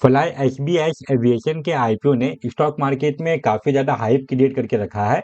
Fly SBS aviation के IPO ने stock market में काफी ज्यादा हाइप क्रिएट करके रखा है।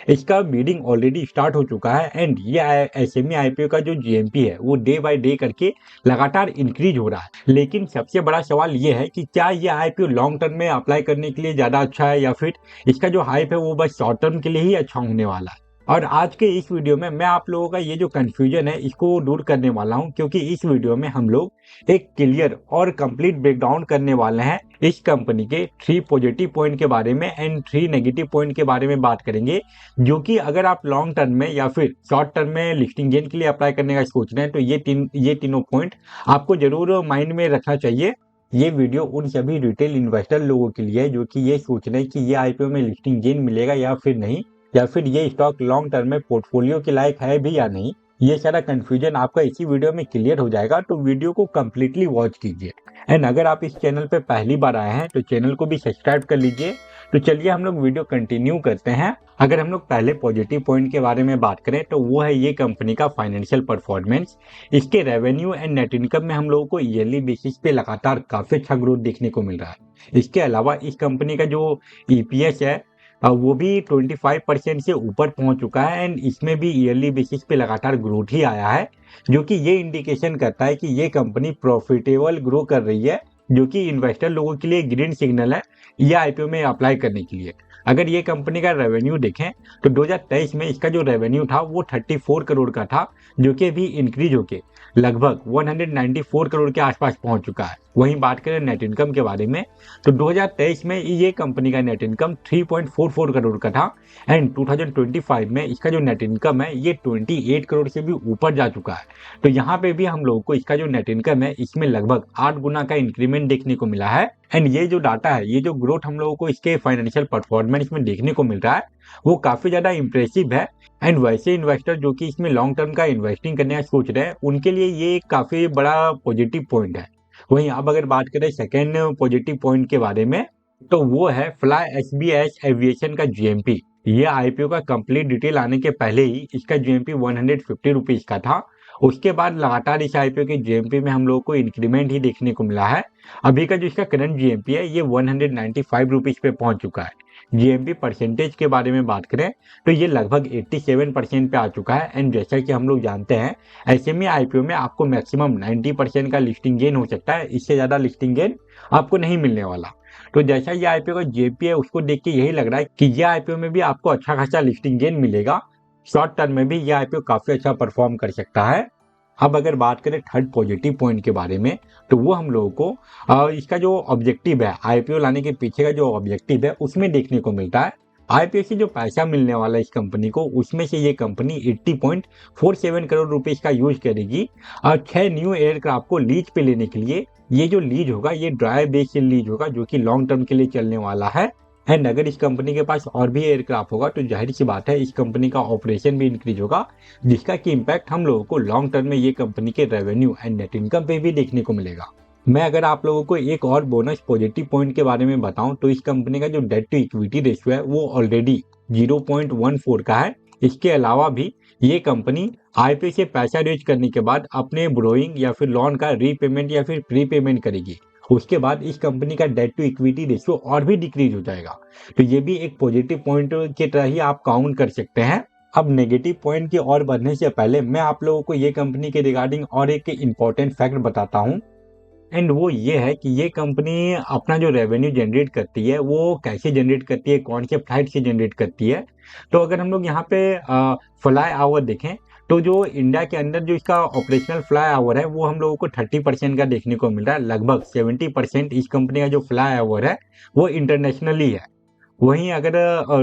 इसका बीडिंग ऑलरेडी स्टार्ट हो चुका है एंड ये एसएमई आईपीओ का जो जीएमपी है वो डे बाय डे करके लगातार इंक्रीज हो रहा है। लेकिन सबसे बड़ा सवाल ये है कि क्या ये आईपीओ लॉन्ग टर्म में अप्लाई करने के लिए ज्यादा अच्छा है या फिर इसका जो हाइप है वो बस शॉर्ट टर्म के लिए ही अच्छा होने वाला है। और आज के इस वीडियो में मैं आप लोगों का ये जो कंफ्यूजन है इसको दूर करने वाला हूं, क्योंकि इस वीडियो में हम लोग एक क्लियर और कंप्लीट ब्रेकडाउन करने वाले हैं इस कंपनी के 3 पॉजिटिव पॉइंट के बारे में एंड 3 नेगेटिव पॉइंट के बारे में बात करेंगे, जो कि अगर आप लॉन्ग टर्म में या फिर शॉर्ट टर्म में लिस्टिंग गेन के लिए अप्लाई करने का सोच रहे हैं तो ये तीनों पॉइंट आपको जरूर माइंड में रखना चाहिए। ये वीडियो उन सभी रिटेल इन्वेस्टर लोगों के लिए है जो कि ये सोच रहे हैं कि ये आईपीओ में लिस्टिंग गेन मिलेगा या फिर नहीं, या फिर ये स्टॉक लॉन्ग टर्म में पोर्टफोलियो के लायक है भी या नहीं। ये सारा कंफ्यूजन आपका इसी वीडियो में क्लियर हो जाएगा, तो वीडियो को कंप्लीटली वॉच कीजिए। एंड अगर आप इस चैनल पे पहली बार आए हैं तो चैनल को भी सब्सक्राइब कर लीजिए। तो चलिए हम लोग वीडियो कंटिन्यू करते हैं। अगर हम लोग पहले पॉजिटिव पॉइंट के बारे में बात करें तो वो है ये कंपनी का फाइनेंशियल परफॉर्मेंस। इसके रेवेन्यू एंड नेट इनकम में हम लोगों को ईयरली बेसिस पे लगातार काफी अच्छा ग्रोथ देखने को मिल रहा है। इसके अलावा इस कंपनी का जो ईपीएस है वो भी 25% से ऊपर पहुंच चुका है एंड इसमें भी ईयरली बेसिस पे लगातार ग्रोथ ही आया है, जो कि ये इंडिकेशन करता है कि ये कंपनी प्रॉफिटेबल ग्रो कर रही है, जो कि इन्वेस्टर लोगों के लिए ग्रीन सिग्नल है ये आईपीओ में अप्लाई करने के लिए। अगर ये कंपनी का रेवेन्यू देखें तो 2023 में इसका जो रेवेन्यू था वो 34 करोड़ का था, जो कि अभी इंक्रीज होके लगभग 194 करोड़ के आसपास पहुंच चुका है। वहीं बात करें नेट इनकम के बारे में तो 2023 में ये कंपनी का नेट इनकम 3.44 करोड़ का था एंड 2025 में इसका जो नेट इनकम है ये 28 करोड़ से भी ऊपर जा चुका है। तो यहाँ पे भी हम लोगों को इसका जो नेट इनकम है इसमें लगभग 8 गुना का इंक्रीमेंट देखने को मिला है। एंड ये जो डाटा है, ये जो ग्रोथ हम लोगों को इसके फाइनेंशियल परफॉर्मेंस में देखने को मिल रहा है वो काफी ज्यादा इंप्रेसिव है। एंड वैसे इन्वेस्टर जो कि इसमें लॉन्ग टर्म का इन्वेस्टिंग करने का सोच रहे हैं उनके लिए ये एक काफी बड़ा पॉजिटिव पॉइंट है। वहीं अब अगर बात करें सेकेंड पॉजिटिव पॉइंट के बारे में तो वो है फ्लाई एसबीएस एविएशन का जीएमपी। ये आईपीओ का कंप्लीट डिटेल आने के पहले ही इसका जीएमपी 150 रुपीज का था। उसके बाद लगातार इस आईपीओ के जीएमपी में हम लोगों को इंक्रीमेंट ही देखने को मिला है। अभी का जो इसका करंट जीएमपी है ये 195 रुपीज पे पहुंच चुका है। जीएमपी परसेंटेज के बारे में बात करें तो ये लगभग 87% पे आ चुका है। एंड जैसा कि हम लोग जानते हैं एसएमई आईपीओ में आपको मैक्सिमम 90% का लिस्टिंग गेन हो सकता है, इससे ज्यादा लिस्टिंग गेन आपको नहीं मिलने वाला। तो जैसा ये आईपीओ का जेपी है उसको देख के यही लग रहा है कि ये आईपीओ में भी आपको अच्छा खासा लिस्टिंग गेन मिलेगा। शॉर्ट टर्म में भी ये आईपीओ काफी अच्छा परफॉर्म कर सकता है। अब अगर बात करें थर्ड पॉजिटिव पॉइंट के बारे में तो वो हम लोगों को इसका जो ऑब्जेक्टिव है आईपीओ लाने के पीछे का जो ऑब्जेक्टिव है उसमें देखने को मिलता है। आईपीओ से जो पैसा मिलने वाला है इस कंपनी को उसमें से ये कंपनी 80.47 करोड़ रुपए का यूज करेगी और 6 न्यू एयरक्राफ्ट को लीज पे लेने के लिए। ये जो लीज होगा ये ड्राई बेस से लीज होगा, जो कि लॉन्ग टर्म के लिए चलने वाला है। एंड अगर इस कंपनी के पास और भी एयरक्राफ्ट होगा तो जाहिर सी बात है इस कंपनी का ऑपरेशन भी इंक्रीज होगा, जिसका कि इम्पैक्ट हम लोगों को लॉन्ग टर्म में ये कंपनी के रेवेन्यू एंड नेट इनकम पे भी देखने को मिलेगा। मैं अगर आप लोगों को एक और बोनस पॉजिटिव पॉइंट के बारे में बताऊं तो इस कंपनी का जो डेट टू इक्विटी रेशियो है वो ऑलरेडी 0.14 का है। इसके अलावा भी ये कंपनी आईपीओ से पैसा रेज करने के बाद अपने बोरोइंग या फिर लोन का रीपेमेंट या फिर प्रीपेमेंट करेगी। उसके बाद इस कंपनी का डेट टू इक्विटी रेशियो और भी डिक्रीज हो जाएगा। तो ये भी एक पॉजिटिव पॉइंट की तरह ही आप काउंट कर सकते हैं। अब नेगेटिव पॉइंट की ओर बढ़ने से पहले मैं आप लोगों को ये कंपनी के रिगार्डिंग और एक इम्पोर्टेंट फैक्ट बताता हूँ। एंड वो ये है कि ये कंपनी अपना जो रेवेन्यू जनरेट करती है वो कैसे जनरेट करती है, कौन से फ्लाइट से जनरेट करती है। तो अगर हम लोग यहाँ पे फ्लाई आवर देखें तो जो इंडिया के अंदर जो इसका ऑपरेशनल फ्लाई आवर है वो हम लोगों को 30% का देखने को मिल रहा है। लगभग 70% इस कंपनी का जो फ्लाई आवर है वो इंटरनेशनली है। वहीं अगर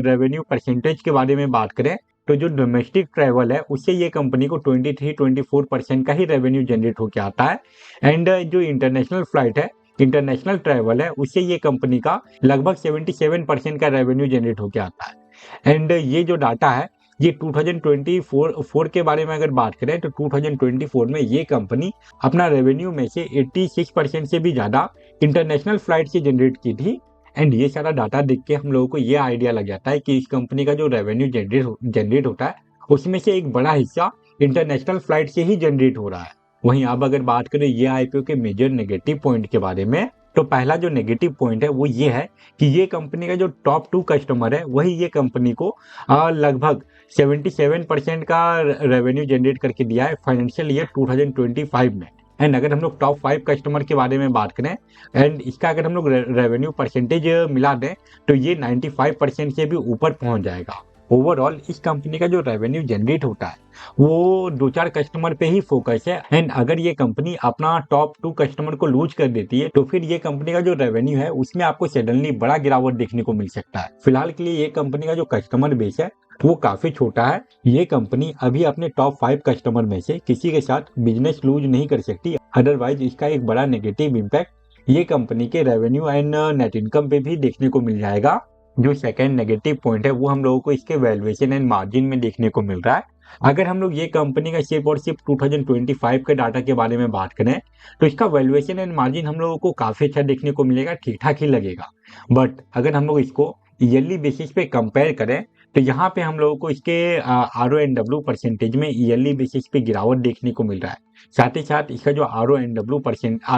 रेवेन्यू परसेंटेज के बारे में बात करें तो जो डोमेस्टिक ट्रैवल है उससे ये कंपनी को 23-24% का ही रेवेन्यू जनरेट होकर आता है। एंड जो इंटरनेशनल फ्लाइट है, इंटरनेशनल ट्रैवल है, उससे ये कंपनी का लगभग 77% का रेवेन्यू जनरेट होकर आता है। एंड ये जो डाटा है ये 2024 के बारे में अगर बात करें तो 2024 में ये कंपनी अपना रेवेन्यू में से 86% से भी ज्यादा इंटरनेशनल फ्लाइट से जनरेट की थी। एंड ये सारा डाटा देख के हम लोगों को ये आइडिया लग जाता है कि इस कंपनी का जो रेवेन्यू जनरेट होता है उसमें से एक बड़ा हिस्सा इंटरनेशनल फ्लाइट से ही जनरेट हो रहा है। वहीं अब अगर बात करें ये आईपीओ के मेजर नेगेटिव पॉइंट के बारे में तो पहला जो नेगेटिव पॉइंट है वो ये है कि ये कंपनी का जो टॉप 2 कस्टमर है वही ये कंपनी को लगभग 77% का रेवेन्यू जनरेट करके दिया है फाइनेंशियल ईयर 2025 में। एंड अगर हम लोग टॉप 5 कस्टमर के बारे में बात करें एंड इसका अगर हम लोग रेवेन्यू परसेंटेज मिला दें तो ये 95% से भी ऊपर पहुंच जाएगा। ओवरऑल इस कंपनी का जो रेवेन्यू जनरेट होता है वो 2-4 कस्टमर पे ही फोकस है। एंड अगर ये कंपनी अपना टॉप 2 कस्टमर को लूज कर देती है तो फिर ये कंपनी का जो रेवेन्यू है उसमें आपको सडनली बड़ा गिरावट देखने को मिल सकता है। फिलहाल के लिए ये कंपनी का जो कस्टमर बेस है वो काफी छोटा है। ये कंपनी अभी अपने टॉप 5 कस्टमर में से किसी के साथ बिजनेस लूज नहीं कर सकती, अदरवाइज इसका एक बड़ा नेगेटिव इम्पैक्ट ये कंपनी के रेवेन्यू एंड नेट इनकम पे भी देखने को मिल जाएगा। जो सेकंड नेगेटिव पॉइंट है वो हम लोगों को इसके वैल्यूएशन एंड मार्जिन में देखने को मिल रहा है। अगर हम लोग ये कंपनी का सिर्फ और सिर्फ 2025 के डाटा के बारे में बात करें तो इसका वैल्यूएशन एंड मार्जिन हम लोगों को काफी अच्छा देखने को मिलेगा, ठीक ठाक ही लगेगा। बट अगर हम लोग इसको ईयरली बेसिस पे कंपेयर करें तो यहाँ पे हम लोगों को इसके RONW परसेंटेज में ईयरली बेसिस पे गिरावट देखने को मिल रहा है। साथ ही साथ इसका जो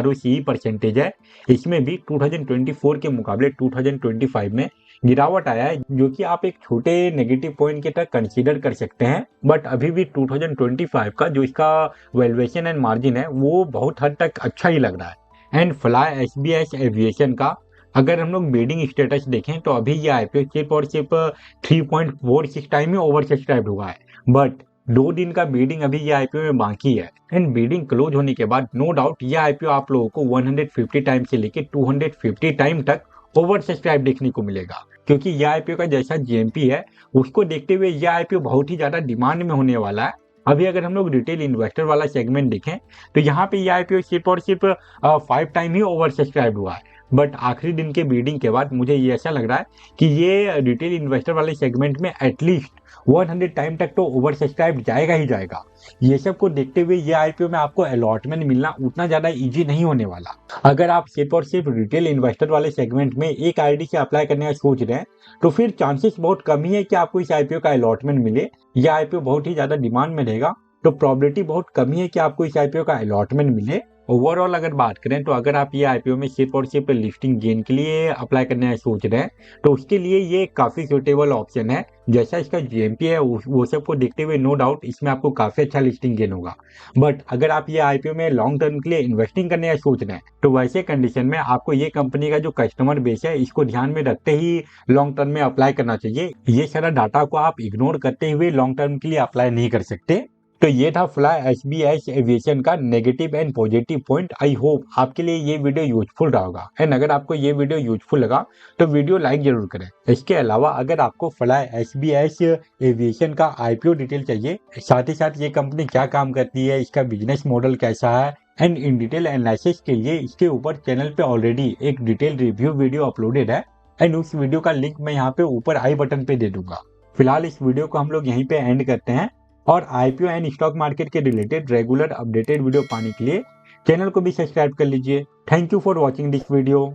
ROCE परसेंटेज है इसमें भी 2024 के मुकाबले 2025 में गिरावट आया है, जो कि आप एक छोटे नेगेटिव पॉइंट के तक कंसीडर कर सकते हैं। बट अभी भी 2025 का जो इसका वैल्यूएशन एंड मार्जिन है वो बहुत हद तक अच्छा ही लग रहा है। एंड फ्लाई SBS एविएशन का अगर हम लोग बिडिंग स्टेटस देखें तो अभी ये IPO सिर्फ और सिर्फ 3.46 टाइम ही ओवर सब्सक्राइब हुआ है। बट 2 दिन का बिडिंग अभी ये IPO में बाकी है एंड बिडिंग क्लोज होने के बाद नो डाउट ये IPO आप लोगों को 150 टाइम से लेके 250 टाइम तक ओवर सब्सक्राइब देखने को मिलेगा, क्योंकि ये IPO का जैसा GMP है उसको देखते हुए ये IPO बहुत ही ज्यादा डिमांड में होने वाला है। अभी अगर हम लोग रिटेल इन्वेस्टर वाला सेगमेंट देखें तो यहाँ पे ये IPO सिर्फ और सिर्फ 5 टाइम ही ओवर सब्सक्राइब हुआ है। बट आखिरी दिन के बीडिंग के बाद मुझे ये ऐसा लग रहा है कि ये रिटेल इन्वेस्टर वाले सेगमेंट में एटलीस्ट 100 टाइम तक तो ओवर सब्सक्राइब जाएगा ही जाएगा। ये सब को देखते हुए ये IPO में आपको अलॉटमेंट मिलना उतना ज्यादा इजी नहीं होने वाला। अगर आप सिर्फ और सिर्फ रिटेल इन्वेस्टर वाले सेगमेंट में एक ID से अप्लाई करने का सोच रहे हैं तो फिर चांसेस बहुत कम ही है कि आपको इस IPO का अलॉटमेंट मिले। यह IPO बहुत ही ज्यादा डिमांड में रहेगा तो प्रोबेबिलिटी बहुत कम ही है कि आपको इस IPO का अलॉटमेंट मिले। ओवरऑल अगर बात करें तो अगर आप ये IPO में सिर्फ और सिर्फ लिस्टिंग गेन के लिए अप्लाई करने का सोच रहे हैं तो उसके लिए ये काफी सुटेबल ऑप्शन है। जैसा इसका GMP है वो सब को देखते हुए नो डाउट इसमें आपको काफी अच्छा लिस्टिंग गेन होगा। बट अगर आप ये IPO में लॉन्ग टर्म के लिए इन्वेस्टिंग करने का सोच रहे हैं तो वैसे कंडीशन में आपको ये कंपनी का जो कस्टमर बेस है इसको ध्यान में रखते ही लॉन्ग टर्म में अप्लाई करना चाहिए। ये सारा डाटा को आप इग्नोर करते हुए लॉन्ग टर्म के लिए अप्लाई नहीं कर सकते। तो ये था फ्लाई SBS एविएशन का negative and positive point. I hope आपके लिए ये वीडियो यूजफुल रहा होगा एंड अगर आपको ये वीडियो यूजफुल लगा तो वीडियो लाइक जरूर करें। इसके अलावा अगर आपको फ्लाई SBS एविएशन का IPO डिटेल चाहिए, साथ ही साथ ये कंपनी क्या काम करती है, इसका बिजनेस मॉडल कैसा है एंड इन डिटेल एनालिसिस के लिए इसके ऊपर चैनल पे ऑलरेडी एक डिटेल रिव्यू वीडियो अपलोडेड है एंड उस वीडियो का लिंक मैं यहाँ पे ऊपर आई बटन पे दे दूंगा। फिलहाल इस वीडियो को हम लोग यहीं पे एंड करते हैं और IPO एंड स्टॉक मार्केट के रिलेटेड रेगुलर अपडेटेड वीडियो पाने के लिए चैनल को भी सब्सक्राइब कर लीजिए। Thank you for watching this video.